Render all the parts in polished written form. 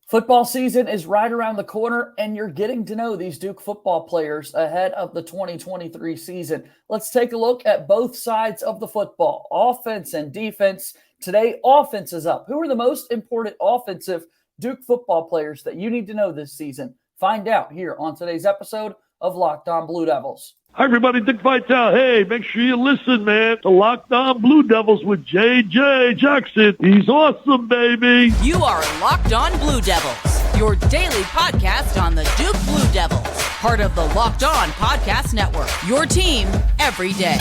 Football season is right around the corner, and you're getting to know these Duke football players ahead of the 2023 season. Let's take a look at both sides of the football, offense and defense. Today, offense is up. Who are the most important offensive Duke football players that you need to know this season? Find out here on today's episode of Locked On Blue Devils. Hi, everybody. Dick Vitale. Hey, make sure you listen, man, to Locked On Blue Devils with J.J. Jackson. He's awesome, baby. You are Locked On Blue Devils, your daily podcast on the Duke Blue Devils, part of the Locked On Podcast Network, your team every day.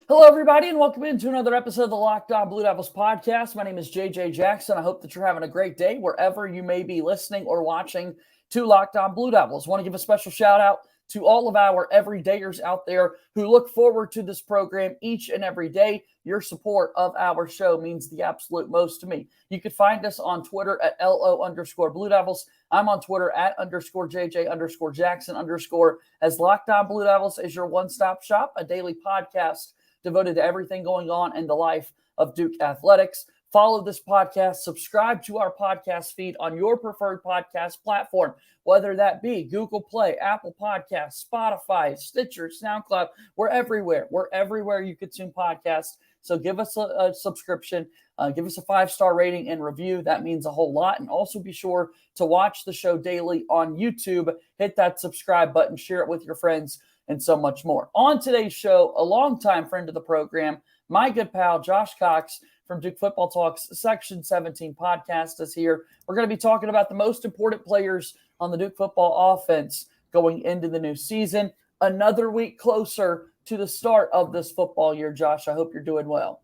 Hello, everybody, and welcome into another episode of the Locked On Blue Devils podcast. My name is JJ Jackson. I hope that you're having a great day wherever you may be listening or watching to Locked On Blue Devils. I want to give a special shout out to all of our everydayers out there who look forward to this program each and every day. Your support of our show means the absolute most to me. You can find us on Twitter at LO_Blue Devils. I'm on Twitter at _JJ_Jackson_ as Locked On Blue Devils is your one-stop shop, a daily podcast devoted to everything going on in the life of Duke athletics. Follow this podcast, subscribe to our podcast feed on your preferred podcast platform, whether that be Google Play, Apple Podcasts, Spotify, Stitcher, SoundCloud. We're everywhere. We're everywhere you consume podcasts. So give us a subscription, give us a 5-star rating and review. That means a whole lot. And also be sure to watch the show daily on YouTube. Hit that subscribe button, share it with your friends, and so much more. On today's show, a longtime friend of the program, my good pal, Josh Cox from Duke Football Talks Section 17 podcast is here. We're going to be talking about the most important players on the Duke football offense going into the new season. Another week closer to the start of this football year, Josh. I hope you're doing well.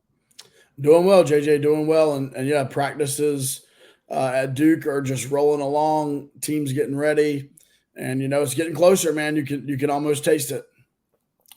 Doing well, JJ, doing well. And yeah, practices at Duke are just rolling along, teams getting ready. And, it's getting closer, man. You can almost taste it.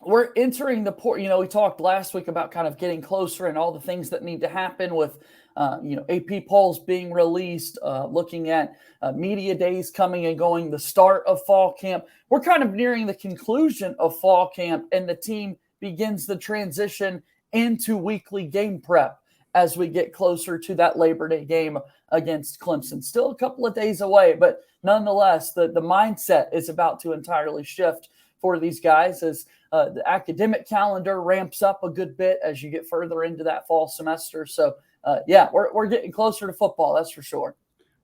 We're entering the port. We talked last week about kind of getting closer and all the things that need to happen with, AP polls being released, looking at media days coming and going, the start of fall camp. We're kind of nearing the conclusion of fall camp, and the team begins the transition into weekly game prep as we get closer to that Labor Day game against Clemson. Still a couple of days away, but nonetheless, the mindset is about to entirely shift for these guys as the academic calendar ramps up a good bit as you get further into that fall semester. So, we're getting closer to football, that's for sure.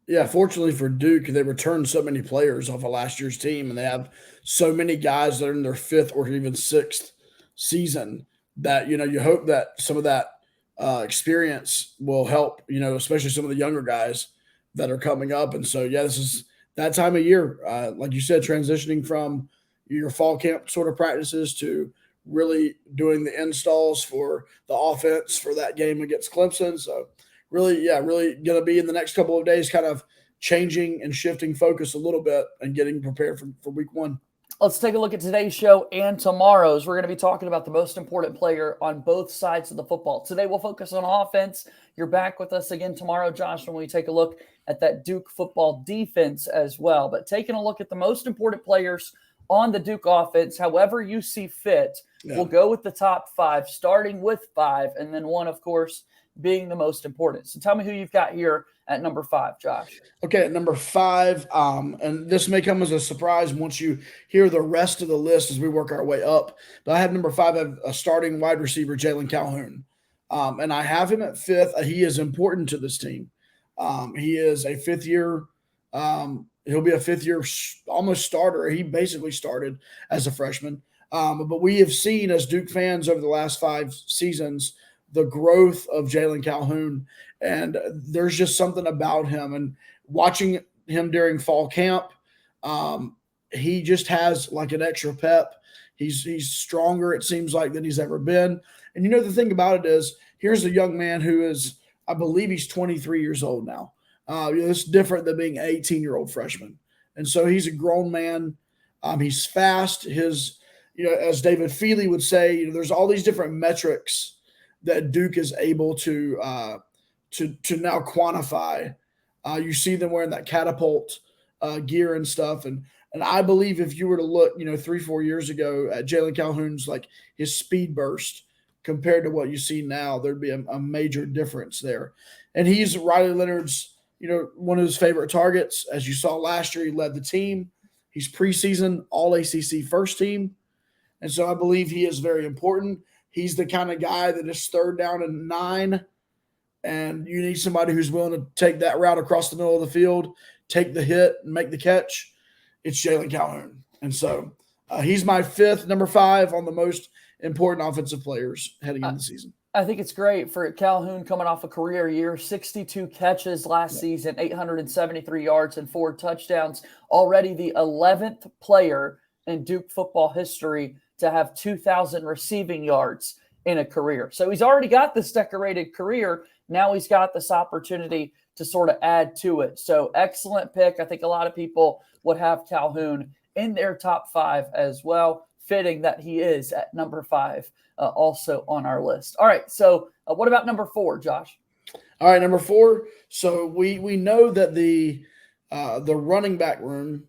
Yeah, fortunately for Duke, they returned so many players off of last year's team, and they have so many guys that are in their 5th or even 6th season that, you hope that some of that experience will help, especially some of the younger guys that are coming up. And so, this is that time of year, like you said, transitioning from your fall camp sort of practices to really doing the installs for the offense for that game against Clemson. So really going to be in the next couple of days kind of changing and shifting focus a little bit and getting prepared for week 1. Let's take a look at today's show and tomorrow's. We're going to be talking about the most important player on both sides of the football. Today we'll focus on offense. You're back with us again tomorrow, Josh, when we take a look at that Duke football defense as well. But taking a look at the most important players on the Duke offense, however you see fit, we'll go with the top 5, starting with 5, and then 1, of course, being the most important. So tell me who you've got here at number 5, Josh. Okay, at number 5, and this may come as a surprise once you hear the rest of the list as we work our way up, but I have number 5, I have a starting wide receiver, Jalen Calhoun, and I have him at 5th. He is important to this team. He is a 5th-year he'll be a 5th-year almost starter. He basically started as a freshman, but we have seen as Duke fans over the last 5 seasons the growth of Jalen Calhoun, and there's just something about him. And watching him during fall camp, he just has like an extra pep. He's stronger, it seems like, than he's ever been. And the thing about it is, here's a young man who is, I believe he's 23 years old now. It's different than being an 18-year-old freshman. And so he's a grown man. He's fast. His, as David Feely would say, there's all these different metrics that Duke is able to now quantify You see them wearing that catapult gear and stuff. And I believe if you were to look, 3-4 years ago at Jalen Calhoun's, like his speed burst compared to what you see now, there'd be a major difference there. And he's Riley Leonard's, one of his favorite targets. As you saw last year, he led the team. He's preseason All ACC first team. And so I believe he is very important. He's the kind of guy that is 3rd down and 9, and you need somebody who's willing to take that route across the middle of the field, take the hit, and make the catch. It's Jalen Calhoun. And so he's my 5th, number 5 on the most important offensive players heading into the season. I think it's great for Calhoun coming off a career year, 62 catches last season, 873 yards and 4 touchdowns. Already the 11th player in Duke football history to have 2,000 receiving yards in a career. So he's already got this decorated career. Now he's got this opportunity to sort of add to it. So excellent pick. I think a lot of people would have Calhoun in their top 5 as well. Fitting that he is at number 5 also on our list. All right. So what about number 4, Josh? All right. Number 4. So we know that the running back room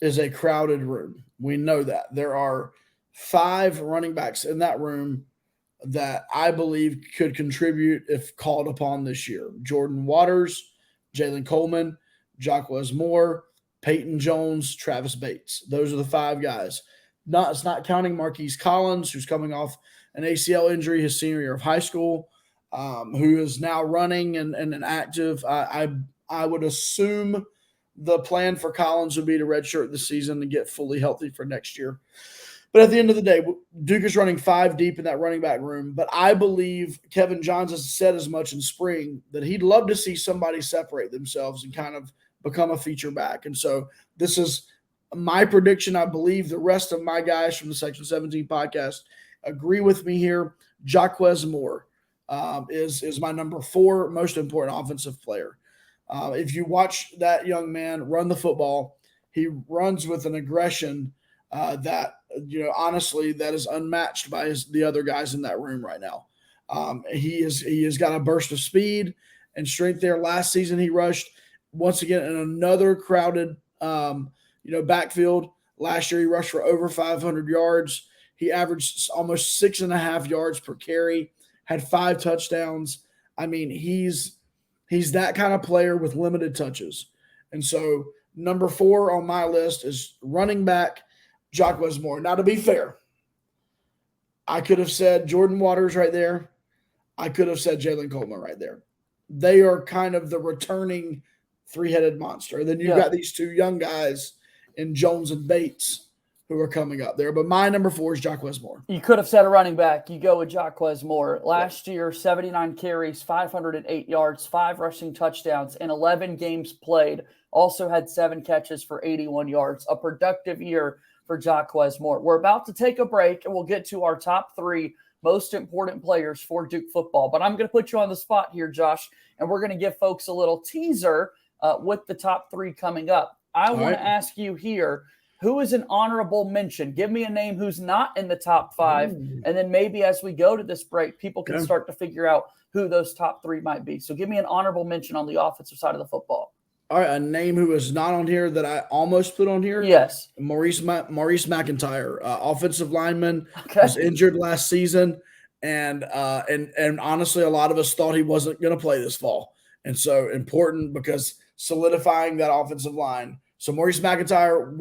is a crowded room. We know that there are 5 running backs in that room that I believe could contribute if called upon this year. Jordan Waters, Jalen Coleman, Jacques Moore, Peyton Jones, Travis Bates. Those are the 5 guys. It's not counting Marquise Collins, who's coming off an ACL injury his senior year of high school, who is now running and active. I would assume the plan for Collins would be to redshirt this season and get fully healthy for next year. But at the end of the day, Duke is running 5 deep in that running back room. But I believe Kevin Johns has said as much in spring that he'd love to see somebody separate themselves and kind of become a feature back. And so this is my prediction. I believe the rest of my guys from the Section 17 podcast agree with me here. Jacques Moore is my number 4 most important offensive player. If you watch that young man run the football, he runs with an aggression that, honestly, that is unmatched by the other guys in that room right now. He has got a burst of speed and strength there. Last season, he rushed once again in another crowded, backfield. Last year, he rushed for over 500 yards. He averaged almost 6.5 yards per carry, had 5 touchdowns. I mean, he's that kind of player with limited touches. And so number 4 on my list is running back Jacques Moore. Now, to be fair, I could have said Jordan Waters right there. I could have said Jalen Coleman right there. They are kind of the returning 3-headed monster. And then you've got these 2 young guys in Jones and Bates who are coming up there. But my number 4 is Jacques Moore. You could have said a running back. You go with Jacques Moore. Last year, 79 carries, 508 yards, 5 rushing touchdowns, in 11 games played. Also had 7 catches for 81 yards. A productive year for Jacques Moore. We're about to take a break, and we'll get to our top 3 most important players for Duke football. But I'm going to put you on the spot here, Josh, and we're going to give folks a little teaser with the top 3 coming up. I want to ask you here, who is an honorable mention? Give me a name who's not in the top 5, and then maybe as we go to this break, people can start to figure out who those top 3 might be. So give me an honorable mention on the offensive side of the football. All right, a name who is not on here that I almost put on here. Yes. Maurice McIntyre, offensive lineman, was injured last season. And honestly, a lot of us thought he wasn't going to play this fall. And so important because solidifying that offensive line. So Maurice McIntyre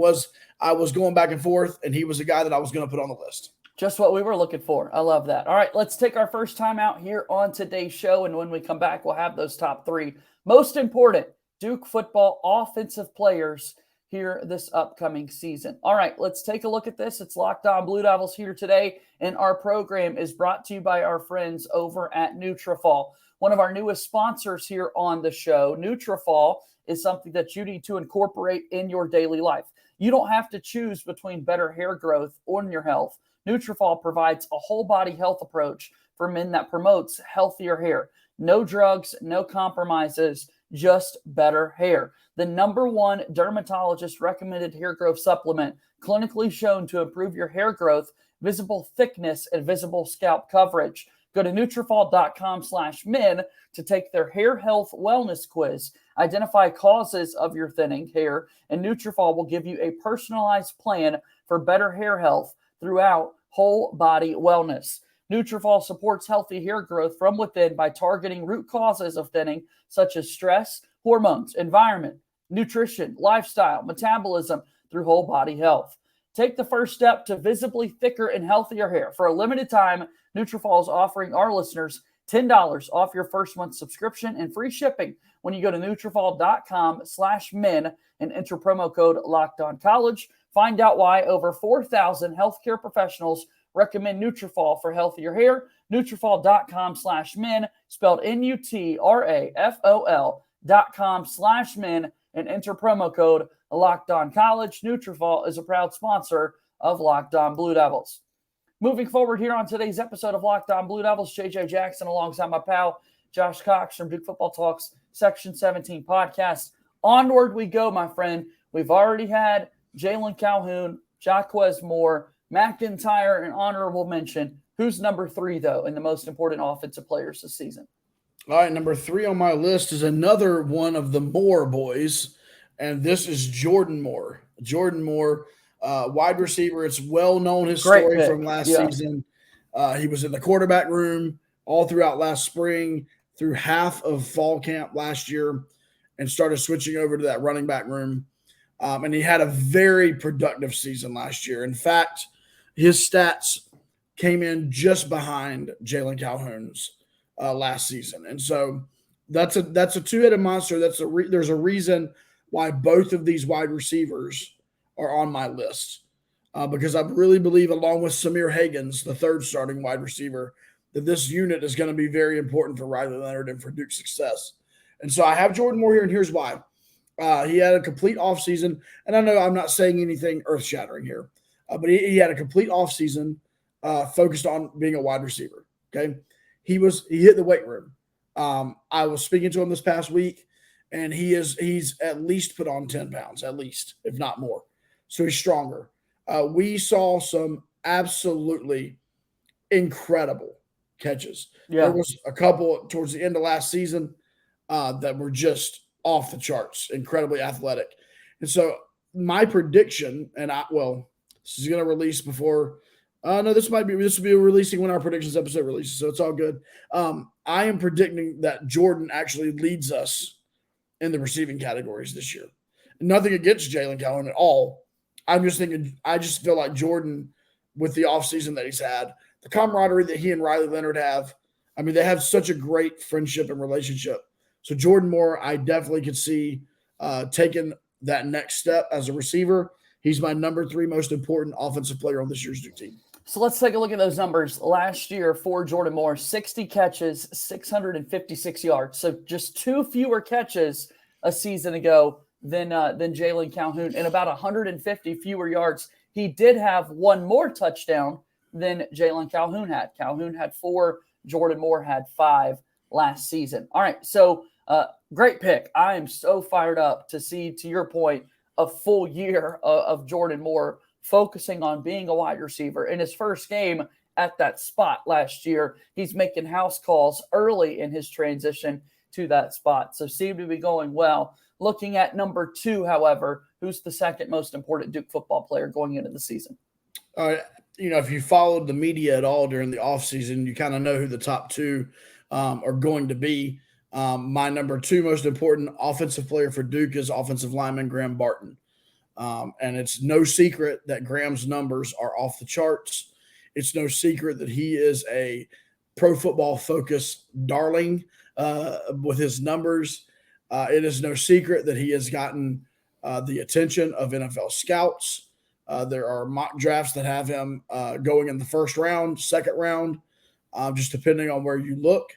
I was going back and forth, and he was a guy that I was going to put on the list. Just what we were looking for. I love that. All right, let's take our first time out here on today's show. And when we come back, we'll have those top 3 most important Duke football offensive players here this upcoming season. All right, let's take a look at this. It's Locked On Blue Devils here today, and our program is brought to you by our friends over at Nutrafol, one of our newest sponsors here on the show. Nutrafol is something that you need to incorporate in your daily life. You don't have to choose between better hair growth or your health. Nutrafol provides a whole body health approach for men that promotes healthier hair. No drugs, no compromises, just better hair. The #1 dermatologist recommended hair growth supplement, clinically shown to improve your hair growth, visible thickness, and visible scalp coverage. Go to Nutrafol.com/men to take their hair health wellness quiz. Identify causes of your thinning hair, and Nutrafol will give you a personalized plan for better hair health throughout whole body wellness. Nutrafol supports healthy hair growth from within by targeting root causes of thinning, such as stress, hormones, environment, nutrition, lifestyle, metabolism, through whole body health. Take the first step to visibly thicker and healthier hair. For a limited time, Nutrafol is offering our listeners $10 off your first month subscription and free shipping when you go to Nutrafol.com/men and enter promo code LockedOnCollege. Find out why over 4,000 healthcare professionals recommend Nutrafol for healthier hair. Nutrafol.com/men, spelled Nutrafol.com/men, and enter promo code LockedOnCollege. Nutrafol is a proud sponsor of Locked On Blue Devils. Moving forward here on today's episode of Locked On Blue Devils, JJ Jackson alongside my pal Josh Cox from Duke Football Talks Section 17 podcast. Onward we go, my friend. We've already had Jalen Calhoun, Jacques Moore, McIntyre, an honorable mention. Who's number 3, though, in the most important offensive players this season? All right, number 3 on my list is another one of the Moore boys, and this is Jordan Moore. Jordan Moore, wide receiver. It's well known his story from last season. He was in the quarterback room all throughout last spring, through half of fall camp last year, and started switching over to that running back room. And he had a very productive season last year. In fact, his stats came in just behind Jalen Calhoun's last season. And so that's a two-headed monster. There's a reason why both of these wide receivers are on my list, because I really believe, along with Samir Hagans, the third starting wide receiver, that this unit is going to be very important for Riley Leonard and for Duke's success. And so I have Jordan Moore here, and here's why. He had a complete offseason, and I know I'm not saying anything earth-shattering here, but he had a complete offseason focused on being a wide receiver, okay? He hit the weight room. I was speaking to him this past week, and he's at least put on 10 pounds, at least, if not more. So he's stronger. We saw some absolutely incredible catches. Yeah. There was a couple towards the end of last season that were just off the charts, incredibly athletic. And so my prediction, and this is going to release before this will be releasing when our predictions episode releases, so it's all good. I am predicting that Jordan actually leads us in the receiving categories this year. Nothing against Jalen Calhoun at all. I'm just thinking, I just feel like Jordan, with the offseason that he's had, the camaraderie that he and Riley Leonard have, I mean, they have such a great friendship and relationship. So Jordan Moore, I definitely could see taking that next step as a receiver. He's my number 3 most important offensive player on this year's Duke team. So let's take a look at those numbers. Last year for Jordan Moore, 60 catches, 656 yards. So just 2 fewer catches a season ago than Jalen Calhoun, and about 150 fewer yards. He did have 1 more touchdown than Jalen Calhoun had. Calhoun had 4. Jordan Moore had 5 last season. All right, so great pick. I am so fired up to see, to your point, a full year of Jordan Moore focusing on being a wide receiver. In his first game at that spot last year, he's making house calls early in his transition to that spot. So seemed to be going well. Looking at number 2, however, who's the second most important Duke football player going into the season? If you followed the media at all during the offseason, you kind of know who the top 2 are going to be. My number 2 most important offensive player for Duke is offensive lineman Graham Barton. And it's no secret that Graham's numbers are off the charts. It's no secret that he is a Pro Football Focus darling with his numbers. It is no secret that he has gotten the attention of NFL scouts. There are mock drafts that have him going in the first round, second round, just depending on where you look.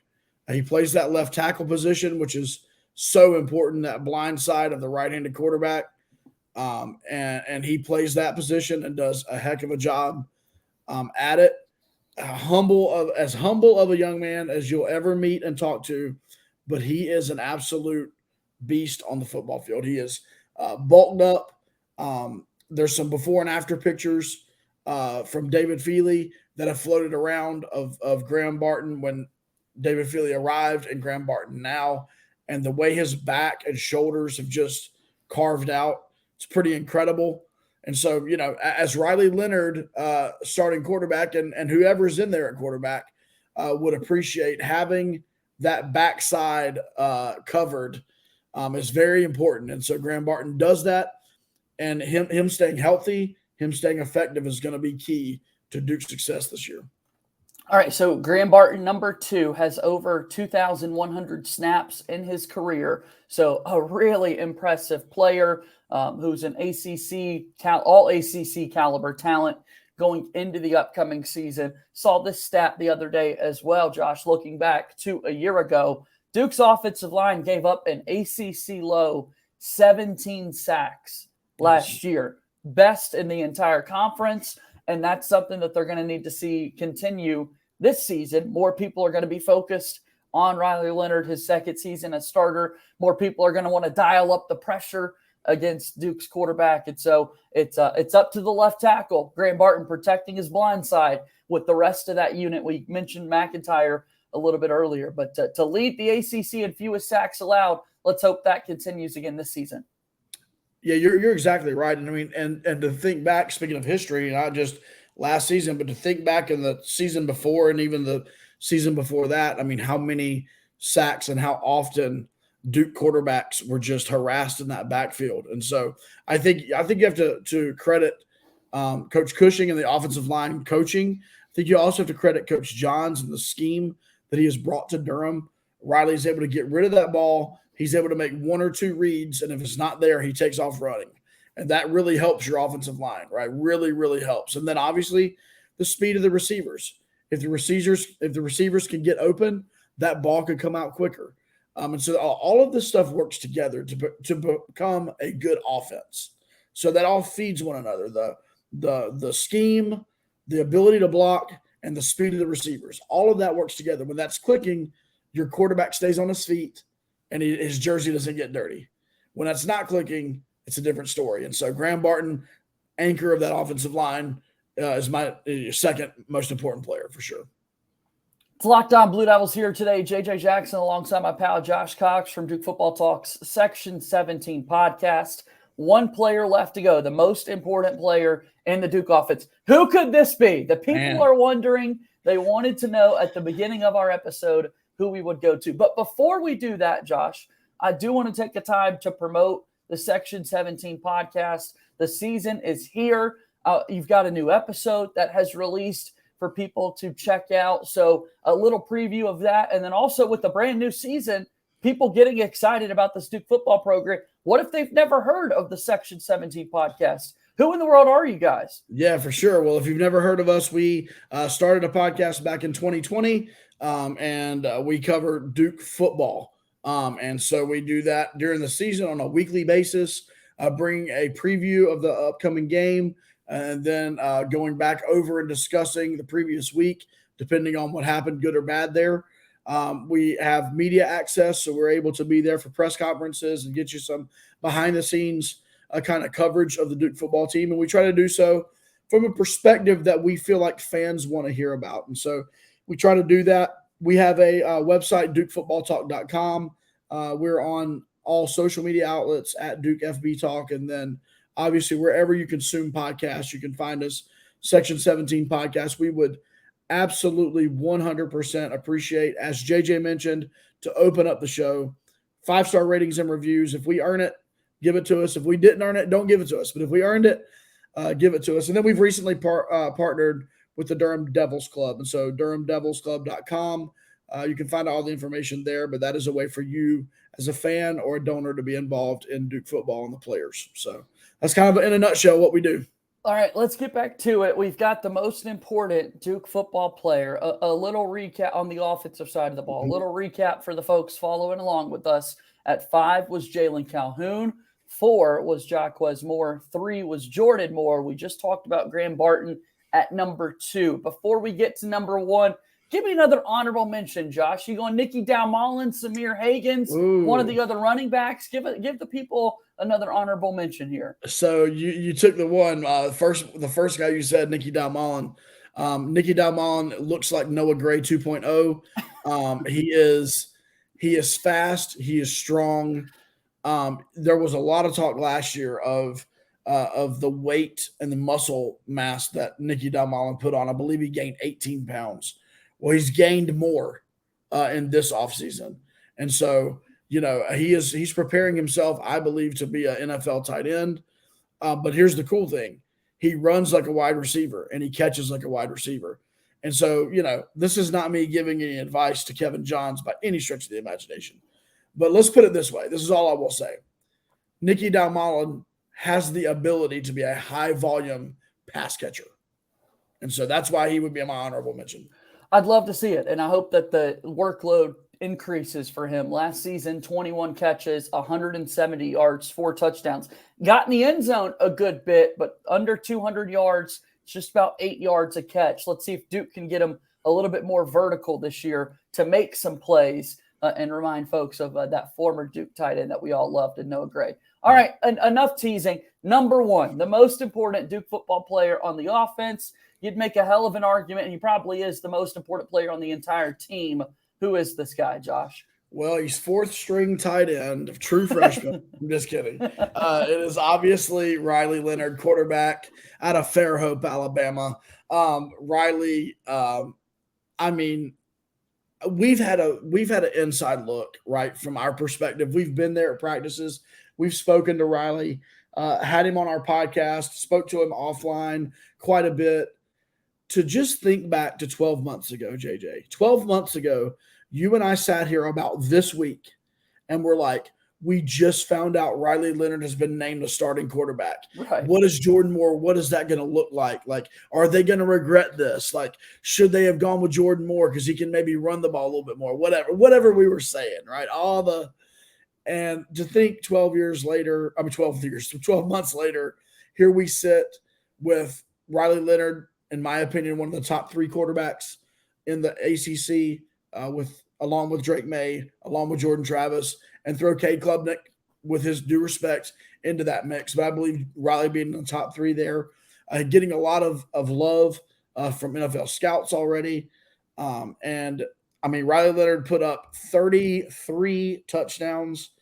He plays that left tackle position, which is so important, that blind side of the right-handed quarterback. And he plays that position and does a heck of a job at it. As humble of a young man as you'll ever meet and talk to, but he is an absolute beast on the football field. He is bulked up. There's some before and after pictures from David Feely that have floated around of Graham Barton when David Feely arrived and Graham Barton now, and the way his back and shoulders have just carved out, it's pretty incredible. And so, as Riley Leonard, starting quarterback, and whoever's in there at quarterback, would appreciate having that backside covered is very important. And so Graham Barton does that, and him staying healthy, him staying effective is going to be key to Duke's success this year. All right, so Graham Barton, number 2, has over 2,100 snaps in his career. So a really impressive player who's an all ACC caliber talent going into the upcoming season. Saw this stat the other day as well, Josh, looking back to a year ago. Duke's offensive line gave up an ACC low 17 sacks last year, best in the entire conference. And that's something that they're going to need to see continue this season. More people are going to be focused on Riley Leonard, his second season as starter. More people are going to want to dial up the pressure against Duke's quarterback. And so it's up to the left tackle, Graham Barton, protecting his blind side with the rest of that unit. We mentioned McIntyre a little bit earlier, but to lead the ACC in fewest sacks allowed, let's hope that continues again this season. Yeah, you're exactly right. And I mean, and to think back, speaking of history, not just last season, but to think back in the season before and even the season before that, I mean, how many sacks and how often Duke quarterbacks were just harassed in that backfield. And so I think you have to credit Coach Cushing and the offensive line coaching. I think you also have to credit Coach Johns and the scheme that he has brought to Durham. Riley's able to get rid of that ball. He's able to make one or two reads, and if it's not there, he takes off running. And that really helps your offensive line, right? Really, really helps. And then obviously the speed of the receivers. If the receivers can get open, that ball could come out quicker. And so all of this stuff works together to become a good offense. So that all feeds one another. The scheme, the ability to block, and the speed of the receivers. All of that works together. When that's clicking, your quarterback stays on his feet and his jersey doesn't get dirty. When that's not clicking, it's a different story. And so Graham Barton, anchor of that offensive line, is my second most important player for sure. It's Locked On Blue Devils here today. JJ Jackson alongside my pal Josh Cox from Duke Football Talk's Section 17 podcast. One player left to go, the most important player in the Duke offense. Who could this be? The people are wondering. They wanted to know at the beginning of our episode who we would go to. But before we do that, Josh, I do want to take the time to promote the Section 17 podcast. The season is here. You've got a new episode that has released for people to check out. So a little preview of that. And then also with the brand new season, people getting excited about this Duke football program. What if they've never heard of the Section 17 podcast? Who in the world are you guys? Yeah, for sure. Well, if you've never heard of us, we started a podcast back in 2020, and we cover Duke football. And so we do that during the season on a weekly basis, bring a preview of the upcoming game, and then going back over and discussing the previous week, depending on what happened, good or bad there. We have media access, so we're able to be there for press conferences and get you some behind-the-scenes kind of coverage of the Duke football team. And we try to do so from a perspective that we feel like fans want to hear about. And so we try to do that. We have a website, DukeFootballTalk.com. We're on all social media outlets at Duke FB Talk. And then obviously wherever you consume podcasts, you can find us, Section 17 podcast. We would absolutely 100% appreciate, as JJ mentioned, to open up the show. 5-star ratings and reviews. If we earn it, give it to us. If we didn't earn it, don't give it to us. But if we earned it, give it to us. And then we've recently partnered with the Durham Devils Club. And so DurhamDevilsClub.com. You can find all the information there, but that is a way for you as a fan or a donor to be involved in Duke football and the players. So that's kind of in a nutshell what we do. All right, let's get back to it. We've got the most important Duke football player. A little recap on the offensive side of the ball. A little recap for the folks following along with us. At 5 was Jalen Calhoun. 4 was Jacques Moore. 3 was Jordan Moore. We just talked about Graham Barton at number 2. Before we get to number 1, give me another honorable mention, Josh. You going Nicky Dalmolin, Samir Hagans, one of the other running backs? Give the people another honorable mention here. So you took the one the first guy you said, Nicky Dalmolin. Nicky Dalmon looks like Noah Gray 2.0. He is fast. He is strong. There was a lot of talk last year of the weight and the muscle mass that Nicky Dalmon put on. I believe he gained 18 pounds. Well, he's gained more in this offseason. And so, he's preparing himself, I believe, to be an NFL tight end. But here's the cool thing. He runs like a wide receiver and he catches like a wide receiver. And so, this is not me giving any advice to Kevin Johns by any stretch of the imagination. But let's put it this way. This is all I will say. Nicky Dalmon has the ability to be a high-volume pass catcher. And so that's why he would be my honorable mention. I'd love to see it, and I hope that the workload increases for him. Last season, 21 catches, 170 yards, 4 touchdowns. Got in the end zone a good bit, but under 200 yards, it's just about 8 yards a catch. Let's see if Duke can get him a little bit more vertical this year to make some plays and remind folks of that former Duke tight end that we all loved in Noah Gray. All right, enough teasing. Number 1, the most important Duke football player on the offense. You'd make a hell of an argument, and he probably is the most important player on the entire team. Who is this guy, Josh? Well, he's 4th-string tight end, true freshman. I'm just kidding. It is obviously Riley Leonard, quarterback out of Fairhope, Alabama. Riley, we've had an inside look, right, from our perspective. We've been there at practices. We've spoken to Riley, had him on our podcast, spoke to him offline quite a bit. To just think back to 12 months ago, JJ, 12 months ago, you and I sat here about this week and we're like, we just found out Riley Leonard has been named a starting quarterback. Right. What is Jordan Moore? What is that going to look like? Like, are they going to regret this? Like, should they have gone with Jordan Moore because he can maybe run the ball a little bit more? Whatever we were saying, right? And to think 12 months later, here we sit with Riley Leonard, in my opinion, one of the top 3 quarterbacks in the ACC, along with Drake May, along with Jordan Travis, and throw Cade Klubnik, with his due respect, into that mix. But I believe Riley being in the top 3 there, getting a lot of love from NFL scouts already. Riley Leonard put up 33 touchdowns,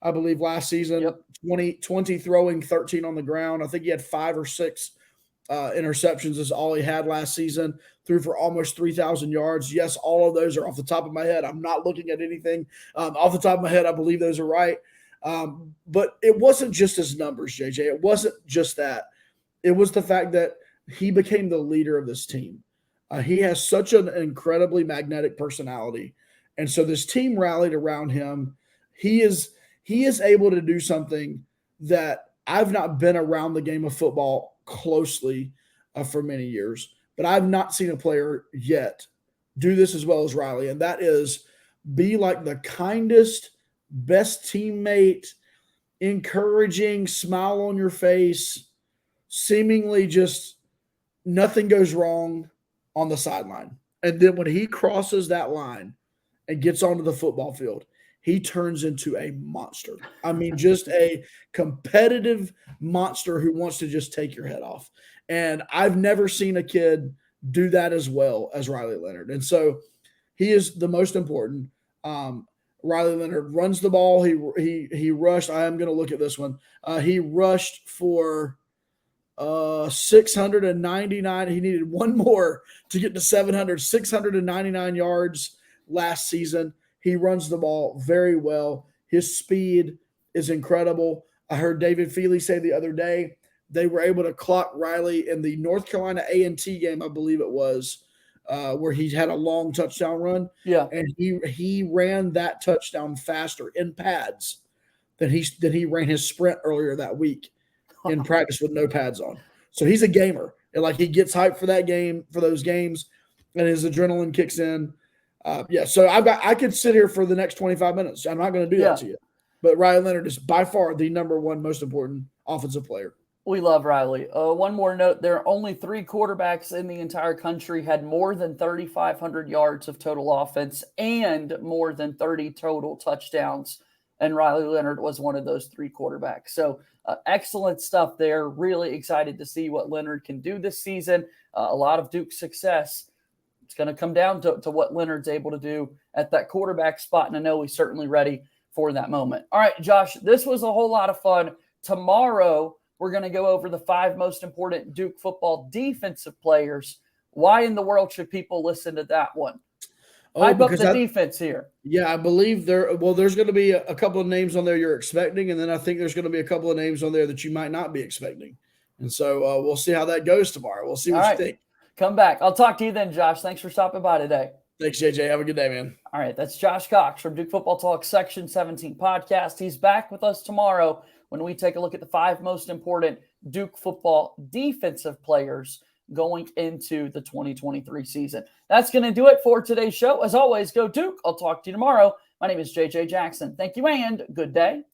I believe, last season. Yep. 20 throwing, 13 on the ground. I think he had 5 or 6 interceptions is all he had last season. Threw for almost 3,000 yards. Yes, all of those are off the top of my head. I'm not looking at anything. Off the top of my head, I believe those are right. But it wasn't just his numbers, JJ. It wasn't just that. It was the fact that he became the leader of this team. He has such an incredibly magnetic personality. And so this team rallied around him. He is able to do something that I've not been around the game of football closely for many years, but I've not seen a player yet do this as well as Riley. And that is be like the kindest, best teammate, encouraging, smile on your face, seemingly just nothing goes wrong on the sideline. And then when he crosses that line and gets onto the football field, he turns into a monster. I mean, just a competitive monster who wants to just take your head off. And I've never seen a kid do that as well as Riley Leonard. And so he is the most important. Riley Leonard runs the ball. He rushed. I am going to look at this one. He rushed for 699. He needed one more to get to 700, 699 yards last season. He runs the ball very well. His speed is incredible. I heard David Feely say the other day they were able to clock Riley in the North Carolina A&T game, I believe it was, where he had a long touchdown run. Yeah. And he ran that touchdown faster in pads than he ran his sprint earlier that week in practice with no pads on. So he's a gamer. And he gets hyped for that game, for those games, and his adrenaline kicks in. So I could sit here for the next 25 minutes. I'm not going to do that to you. But Riley Leonard is by far the number 1 most important offensive player. We love Riley. One more note, there are only 3 quarterbacks in the entire country had more than 3,500 yards of total offense and more than 30 total touchdowns. and Riley Leonard was one of those 3 quarterbacks. So excellent stuff there. Really excited to see what Leonard can do this season. A lot of Duke's success. It's going to come down to what Leonard's able to do at that quarterback spot, and I know he's certainly ready for that moment. All right, Josh, this was a whole lot of fun. Tomorrow, we're going to go over the 5 most important Duke football defensive players. Why in the world should people listen to that one? Hype up the defense here. Yeah, I believe there's going to be a couple of names on there you're expecting, and then I think there's going to be a couple of names on there that you might not be expecting. And so we'll see how that goes tomorrow. We'll see what you think. Come back. I'll talk to you then, Josh. Thanks for stopping by today. Thanks, JJ. Have a good day, man. All right, that's Josh Cox from Duke Football Talk Section 17 podcast. He's back with us tomorrow when we take a look at the 5 most important Duke football defensive players going into the 2023 season. That's going to do it for today's show. As always, go Duke. I'll talk to you tomorrow. My name is JJ Jackson. Thank you and good day.